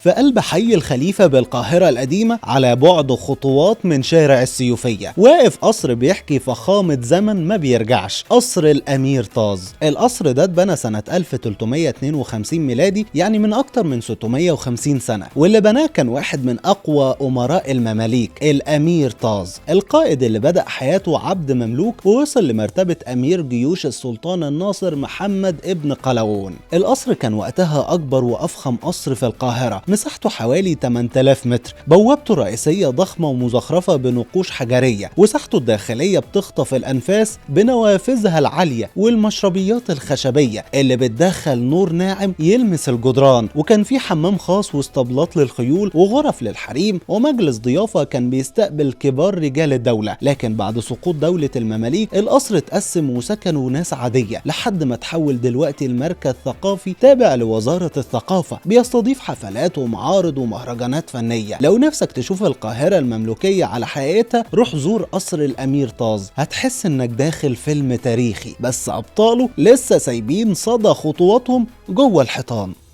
في قلب حي الخليفة بالقاهرة القديمة على بعد خطوات من شارع السيوفية واقف قصر بيحكي فخامة زمن ما بيرجعش، قصر الأمير طاز. القصر ده اتبنى سنة 1352 ميلادي، يعني من أكتر من 650 سنة، واللي بناه كان واحد من أقوى أمراء المماليك، الأمير طاز، القائد اللي بدأ حياته عبد مملوك ووصل لمرتبة أمير جيوش السلطان الناصر محمد ابن قلاوون. القصر كان وقتها أكبر وأفخم قصر في القاهرة، مساحته حوالي 8000 متر، بوابته رئيسية ضخمة ومزخرفة بنقوش حجرية، وساحته الداخلية بتخطف الأنفاس بنوافذها العالية والمشربيات الخشبية اللي بتدخل نور ناعم يلمس الجدران، وكان في حمام خاص واسطبلات للخيول وغرف للحريم ومجلس ضيافة كان بيستقبل كبار رجال الدولة. لكن بعد سقوط دولة المماليك القصر اتقسم وسكنوا ناس عادية لحد ما تحول دلوقتي لمركز ثقافي تابع لوزارة الثقافة، بيستضيف حفلات ومعارض ومهرجانات فنية. لو نفسك تشوف القاهرة المملوكية على حقيقتها روح زور قصر الأمير طاز، هتحس انك داخل فيلم تاريخي بس أبطاله لسه سايبين صدى خطواتهم جوه الحيطان.